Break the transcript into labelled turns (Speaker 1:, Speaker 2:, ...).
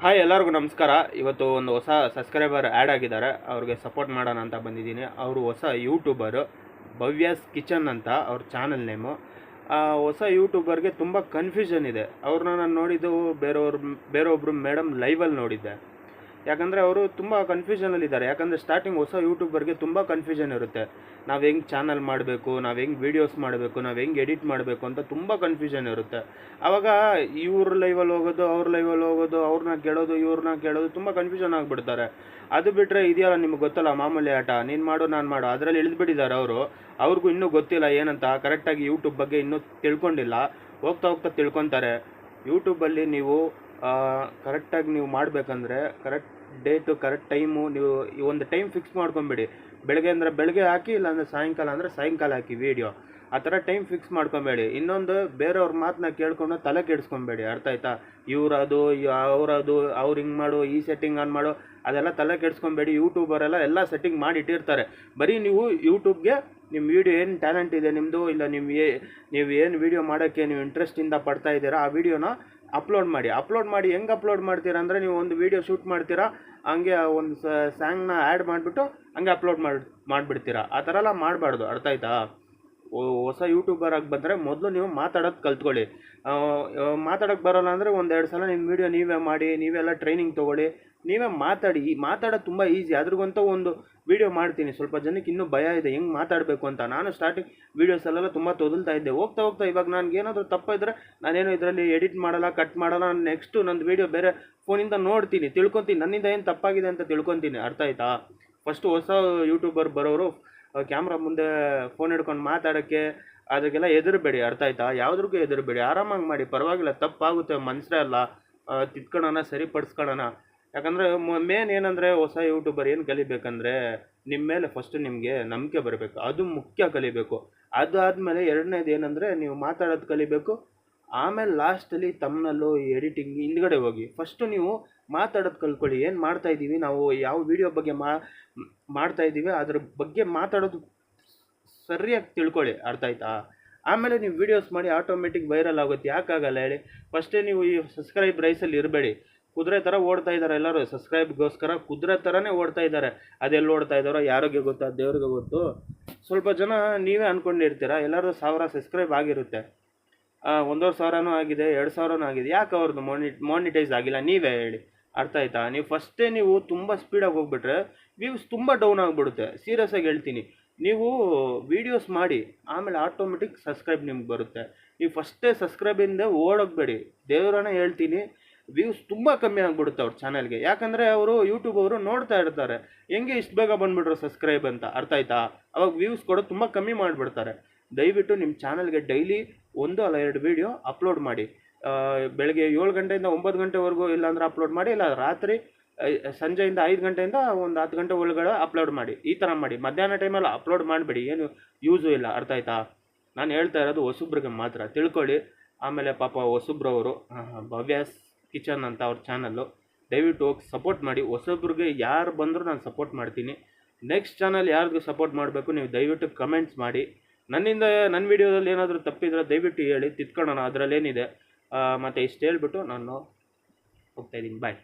Speaker 1: Hi ಎಲ್ಲರಿಗೂ ನಮಸ್ಕಾರ. ಇವತ್ತು ಒಂದು ಹೊಸ ಸಬ್ಸ್ಕ್ರೈಬರ್ ಆ್ಯಡ್ ಆಗಿದ್ದಾರೆ, ಅವ್ರಿಗೆ ಸಪೋರ್ಟ್ ಮಾಡೋಣ ಅಂತ ಬಂದಿದ್ದೀನಿ. ಅವರು ಹೊಸ ಯೂಟ್ಯೂಬರು ಭವ್ಯಾಸ್ ಕಿಚನ್ ಅಂತ ಅವ್ರ ಚಾನಲ್ ನೇಮು. ಹೊಸ ಯೂಟ್ಯೂಬರ್ಗೆ ತುಂಬ ಕನ್ಫ್ಯೂಷನ್ ಇದೆ. ಅವ್ರನ್ನ ನಾನು ನೋಡಿದ್ದು ಬೇರೊಬ್ಬರು ಮೇಡಮ್ ಲೈವಲ್ಲಿ ನೋಡಿದ್ದೆ. ಯಾಕಂದರೆ ಅವರು ತುಂಬ ಕನ್ಫ್ಯೂಷನಲ್ಲಿದ್ದಾರೆ. ಯಾಕಂದರೆ ಸ್ಟಾರ್ಟಿಂಗ್ ಹೊಸ ಯೂಟ್ಯೂಬರ್ಗೆ ತುಂಬ ಕನ್ಫ್ಯೂಷನ್ ಇರುತ್ತೆ. ನಾವು ಹೆಂಗೆ ಚಾನಲ್ ಮಾಡಬೇಕು, ನಾವು ಹೆಂಗೆ ವೀಡಿಯೋಸ್ ಮಾಡಬೇಕು, ನಾವು ಹೆಂಗೆ ಎಡಿಟ್ ಮಾಡಬೇಕು ಅಂತ ತುಂಬ ಕನ್ಫ್ಯೂಷನ್ ಇರುತ್ತೆ. ಆವಾಗ ಇವ್ರ ಲೈವಲ್ಲಿ ಹೋಗೋದು, ಅವ್ರ ಲೈವಲ್ಲಿ ಹೋಗೋದು, ಅವ್ರನ್ನ ಕೇಳೋದು, ಇವ್ರನ್ನ ಕೇಳೋದು, ತುಂಬ ಕನ್ಫ್ಯೂಷನ್ ಆಗಿಬಿಡ್ತಾರೆ. ಅದು ಬಿಟ್ಟರೆ ಇದೆಯಲ್ಲ, ನಿಮ್ಗೆ ಗೊತ್ತಲ್ಲ ಮಾಮೂಲಿ ಆಟ, ನೀನು ಮಾಡು ನಾನು ಮಾಡು, ಅದರಲ್ಲಿ ಇಳಿದ್ಬಿಟ್ಟಿದ್ದಾರೆ ಅವರು. ಅವ್ರಿಗೂ ಇನ್ನೂ ಗೊತ್ತಿಲ್ಲ ಏನಂತ, ಕರೆಕ್ಟಾಗಿ ಯೂಟ್ಯೂಬ್ ಬಗ್ಗೆ ಇನ್ನೂ ತಿಳ್ಕೊಂಡಿಲ್ಲ. ಹೋಗ್ತಾ ಹೋಗ್ತಾ ತಿಳ್ಕೊತಾರೆ. ಯೂಟ್ಯೂಬಲ್ಲಿ ನೀವು ಕರೆಕ್ಟಾಗಿ ನೀವು ಮಾಡಬೇಕಂದ್ರೆ ಕರೆಕ್ಟ್ ಡೇಟು, ಕರೆಕ್ಟ್ ಟೈಮು, ನೀವು ಒಂದು ಟೈಮ್ ಫಿಕ್ಸ್ ಮಾಡ್ಕೊಂಬಿಡಿ. ಬೆಳಗ್ಗೆ ಅಂದರೆ ಬೆಳಗ್ಗೆ ಹಾಕಿ, ಇಲ್ಲಾಂದರೆ ಸಾಯಂಕಾಲ ಅಂದರೆ ಸಾಯಂಕಾಲ ಹಾಕಿ ವೀಡಿಯೋ. ಆ ಥರ ಟೈಮ್ ಫಿಕ್ಸ್ ಮಾಡ್ಕೊಬೇಡಿ. ಇನ್ನೊಂದು, ಬೇರೆಯವ್ರ ಮಾತನ್ನ ಕೇಳ್ಕೊಂಡು ತಲೆ ಕೆಡಿಸ್ಕೊಬೇಡಿ, ಅರ್ಥ ಆಯ್ತಾ? ಇವ್ರದು ಅವರದು, ಅವ್ರು ಹಿಂಗೆ ಮಾಡು, ಈ ಸೆಟ್ಟಿಂಗ್ ಆನ್ ಮಾಡು, ಅದೆಲ್ಲ ತಲೆ ಕೆಡಿಸ್ಕೊಬೇಡಿ. ಯೂಟ್ಯೂಬರೆಲ್ಲ ಸೆಟ್ಟಿಂಗ್ ಮಾಡಿ ಇಟ್ಟಿರ್ತಾರೆ. ಬರೀ ನೀವು ಯೂಟ್ಯೂಬ್ಗೆ ನಿಮ್ಮ ವೀಡಿಯೋ ಏನು ಟ್ಯಾಲೆಂಟ್ ಇದೆ ನಿಮ್ಮದು, ಇಲ್ಲ ನೀವು ಏನು ವೀಡಿಯೋ ಮಾಡೋಕ್ಕೆ ನೀವು ಇಂಟ್ರೆಸ್ಟಿಂದ ಪಡ್ತಾ ಇದ್ದೀರಾ, ಆ ವೀಡಿಯೋನ ಅಪ್ಲೋಡ್ ಮಾಡಿ. ಹೆಂಗೆ ಅಪ್ಲೋಡ್ ಮಾಡ್ತೀರಾ ಅಂದರೆ, ನೀವು ಒಂದು ವೀಡಿಯೋ ಶೂಟ್ ಮಾಡ್ತೀರಾ, ಹಂಗೆ ಒಂದು ಸಾಂಗ್ನ ಆ್ಯಡ್ ಮಾಡಿಬಿಟ್ಟು ಹಂಗೆ ಅಪ್ಲೋಡ್ ಮಾಡಿಬಿಡ್ತೀರಾ. ಆ ಥರ ಎಲ್ಲ ಮಾಡಬಾರ್ದು, ಅರ್ಥ ಆಯ್ತಾ? ಹೊಸ ಯೂಟ್ಯೂಬರ್ ಆಗಿ ಬಂದರೆ ಮೊದಲು ನೀವು ಮಾತಾಡೋದು ಕಲ್ತ್ಕೊಳ್ಳಿ. ಮಾತಾಡೋಕ್ಕೆ ಬರೋಲ್ಲ ಅಂದರೆ ಒಂದೆರಡು ಸಲ ನಿಮ್ಮ ವೀಡಿಯೋ ನೀವೇ ಮಾಡಿ, ನೀವೆಲ್ಲ ಟ್ರೈನಿಂಗ್ ತೊಗೊಳ್ಳಿ, ನೀವೇ ಮಾತಾಡೋದು ತುಂಬ ಈಸಿ. ಅದ್ರಿಗಂತ ಒಂದು ವೀಡಿಯೋ ಮಾಡ್ತೀನಿ. ಸ್ವಲ್ಪ ಜನಕ್ಕೆ ಇನ್ನೂ ಭಯ ಇದೆ ಹೆಂಗೆ ಮಾತಾಡಬೇಕು ಅಂತ. ನಾನು ಸ್ಟಾರ್ಟಿಂಗ್ ವೀಡಿಯೋಸಲ್ಲೆಲ್ಲ ತುಂಬ ತೊದಲ್ತಾ ಇದ್ದೆ. ಹೋಗ್ತಾ ಇವಾಗ ನನಗೆ ಏನಾದರೂ ತಪ್ಪಿದ್ರೆ ನಾನೇನು ಇದರಲ್ಲಿ ಎಡಿಟ್ ಮಾಡಲ್ಲ, ಕಟ್ ಮಾಡಲ್ಲ. ನಾನು ನೆಕ್ಸ್ಟು ನಂದು ವೀಡಿಯೋ ಬೇರೆ ಫೋನಿಂದ ನೋಡ್ತೀನಿ, ತಿಳ್ಕೊತೀನಿ, ನನ್ನಿಂದ ಏನು ತಪ್ಪಾಗಿದೆ ಅಂತ ತಿಳ್ಕೊತೀನಿ, ಅರ್ಥ ಆಯ್ತಾ? ಫಸ್ಟು ಹೊಸ ಯೂಟ್ಯೂಬರ್ ಬರೋರು ಕ್ಯಾಮ್ರಾ ಮುಂದೆ ಫೋನ್ ಹಿಡ್ಕೊಂಡು ಮಾತಾಡೋಕ್ಕೆ ಅದಕ್ಕೆಲ್ಲ ಹೆದರಬೇಡಿ, ಅರ್ಥ ಆಯ್ತಾ? ಯಾವುದ್ರಿಗೂ ಹೆದರಬೇಡಿ, ಆರಾಮಾಗಿ ಮಾಡಿ, ಪರವಾಗಿಲ್ಲ. ತಪ್ಪಾಗುತ್ತೆ, ಮನುಷ್ಯರೇ ಅಲ್ಲ, ತಿದ್ಕೊಳ್ಳೋಣ, ಸರಿಪಡಿಸ್ಕೊಳ್ಳೋಣ. ಯಾಕಂದರೆ ಮೇನ್ ಏನಂದರೆ, ಹೊಸ ಯೂಟ್ಯೂಬರ್ ಏನು ಕಲಿಬೇಕಂದ್ರೆ, ನಿಮ್ಮ ಮೇಲೆ ಫಸ್ಟು ನಿಮಗೆ ನಂಬಿಕೆ ಬರಬೇಕು, ಅದು ಮುಖ್ಯ ಕಲಿಬೇಕು. ಅದಾದಮೇಲೆ ಎರಡನೇದು ಏನಂದರೆ, ನೀವು ಮಾತಾಡೋದು ಕಲಿಬೇಕು. ಆಮೇಲೆ ಲಾಸ್ಟಲ್ಲಿ ತಮ್ಮನಲ್ಲೂ ಎಡಿಟಿಂಗ್ ಹಿಂದ್ಗಡೆ ಹೋಗಿ ಫಸ್ಟು ನೀವು ಮಾತಾಡೋದು ಕಲ್ತ್ಕೊಳ್ಳಿ. ಏನು ಮಾಡ್ತಾಯಿದ್ದೀವಿ ನಾವು, ಯಾವ ವೀಡಿಯೋ ಬಗ್ಗೆ ಮಾಡ್ತಾಯಿದ್ದೀವಿ ಅದ್ರ ಬಗ್ಗೆ ಮಾತಾಡೋದು ಸರಿಯಾಗಿ ತಿಳ್ಕೊಳ್ಳಿ, ಅರ್ಥ ಆಯ್ತಾ? ಆಮೇಲೆ ನೀವು ವೀಡಿಯೋಸ್ ಮಾಡಿ ಆಟೋಮೆಟಿಕ್ ವೈರಲ್ ಆಗುತ್ತೆ. ಯಾಕಾಗಲ್ಲ ಹೇಳಿ? ಫಸ್ಟೇ ನೀವು ಈ ಸಬ್ಸ್ಕ್ರೈಬ್ ರೈಸಲ್ಲಿ ಇರಬೇಡಿ. ಕುದುರೆ ಥರ ಓಡ್ತಾ ಇದ್ದಾರೆ ಎಲ್ಲರೂ, ಸಬ್ಸ್ಕ್ರೈಬ್ಗೋಸ್ಕರ ಕುದುರೆ ಥರನೇ ಓಡ್ತಾ ಇದ್ದಾರೆ. ಅದೆಲ್ಲಿ ಓಡ್ತಾ ಇದ್ದಾರೋ ಯಾರಿಗೆ ಗೊತ್ತು, ಅದು ದೇವ್ರಿಗೆ ಗೊತ್ತು. ಸ್ವಲ್ಪ ಜನ ನೀವೇ ಅಂದ್ಕೊಂಡಿರ್ತೀರ ಎಲ್ಲರೂ 1000 ಸಬ್ಸ್ಕ್ರೈಬ್ ಆಗಿರುತ್ತೆ, 1,500 ಆಗಿದೆ, 2,000 ಆಗಿದೆ. ಯಾಕೆ ಅವ್ರದ್ದು ಮಾನಿಟೈಸ್ ಆಗಿಲ್ಲ ನೀವೇ ಹೇಳಿ, ಅರ್ಥ ಆಯ್ತಾ? ನೀವು ಫಸ್ಟೇ ನೀವು ತುಂಬ ಸ್ಪೀಡಾಗಿ ಹೋಗ್ಬಿಟ್ರೆ ವ್ಯೂಸ್ ತುಂಬ ಡೌನ್ ಆಗಿಬಿಡುತ್ತೆ. ಸೀರಿಯಸ್ ಆಗಿ ಹೇಳ್ತೀನಿ, ನೀವು ವೀಡಿಯೋಸ್ ಮಾಡಿ ಆಮೇಲೆ ಆಟೋಮೆಟಿಕ್ ಸಬ್ಸ್ಕ್ರೈಬ್ ನಿಮ್ಗೆ ಬರುತ್ತೆ. ನೀವು ಫಸ್ಟೇ ಸಬ್ಸ್ಕ್ರೈಬಿಂದ ಓಡೋಗಬೇಡಿ, ದೇವರನ್ನ ಹೇಳ್ತೀನಿ. ವ್ಯೂಸ್ ತುಂಬ ಕಮ್ಮಿ ಆಗಿಬಿಡುತ್ತೆ ಅವ್ರ ಚಾನಲ್ಗೆ. ಯಾಕಂದರೆ ಅವರು ಯೂಟ್ಯೂಬ್ ಅವರು ನೋಡ್ತಾ ಇರ್ತಾರೆ, ಹೆಂಗೆ ಇಷ್ಟು ಬೇಗ ಬಂದುಬಿಟ್ರು ಸಬ್ಸ್ಕ್ರೈಬ್ ಅಂತ, ಅರ್ಥ ಆಯ್ತಾ? ಅವಾಗ ವ್ಯೂಸ್ ಕೊಡೋದು ತುಂಬ ಕಮ್ಮಿ ಮಾಡಿಬಿಡ್ತಾರೆ. ದಯವಿಟ್ಟು ನಿಮ್ಮ ಚಾನಲ್ಗೆ ಡೈಲಿ 1 ಅಲ್ಲ 2 ವೀಡಿಯೋ ಅಪ್ಲೋಡ್ ಮಾಡಿ. ಬೆಳಗ್ಗೆ 7 ಗಂಟೆಯಿಂದ 9 ಗಂಟೆವರೆಗೂ ಇಲ್ಲಾಂದ್ರೆ ಅಪ್ಲೋಡ್ ಮಾಡಿ, ಇಲ್ಲ ರಾತ್ರಿ ಸಂಜೆಯಿಂದ 5 ಗಂಟೆಯಿಂದ ಒಂದು 10 ಗಂಟೆ ಒಳಗಡೆ ಅಪ್ಲೋಡ್ ಮಾಡಿ. ಈ ಥರ ಮಾಡಿ. ಮಧ್ಯಾಹ್ನ ಟೈಮಲ್ಲಿ ಅಪ್ಲೋಡ್ ಮಾಡಬೇಡಿ, ಏನು ಯೂಸು ಇಲ್ಲ, ಅರ್ಥ ಆಯ್ತಾ? ನಾನು ಹೇಳ್ತಾ ಇರೋದು ಹೊಸಬ್ರಿಗೆ ಮಾತ್ರ, ತಿಳ್ಕೊಳ್ಳಿ. ಆಮೇಲೆ ಪಾಪ ಹೊಸಬ್ರವರು ಭವ್ಯಾಸ್ ಕಿಚನ್ ಅಂತ ಅವ್ರ ಚಾನಲ್ಲು, ದಯವಿಟ್ಟು ಹೋಗಿ ಸಪೋರ್ಟ್ ಮಾಡಿ. ಹೊಸಬ್ರಿಗೆ ಯಾರು ಬಂದರೂ ನಾನು ಸಪೋರ್ಟ್ ಮಾಡ್ತೀನಿ. ನೆಕ್ಸ್ಟ್ ಚಾನಲ್ ಯಾರಿಗೂ ಸಪೋರ್ಟ್ ಮಾಡಬೇಕು ನೀವು ದಯವಿಟ್ಟು ಕಮೆಂಟ್ಸ್ ಮಾಡಿ. ನನ್ನ ವೀಡಿಯೋದಲ್ಲಿ ಏನಾದರೂ ತಪ್ಪಿದ್ರೆ ದಯವಿಟ್ಟು ಹೇಳಿ, ತಿದ್ಕೊಳ್ಳೋಣ, ಅದರಲ್ಲೇನಿದೆ. ಮತ್ತು ಇಷ್ಟು ಹೇಳ್ಬಿಟ್ಟು ನಾನು ಹೋಗ್ತಾಯಿದ್ದೀನಿ. ಬಾಯ್.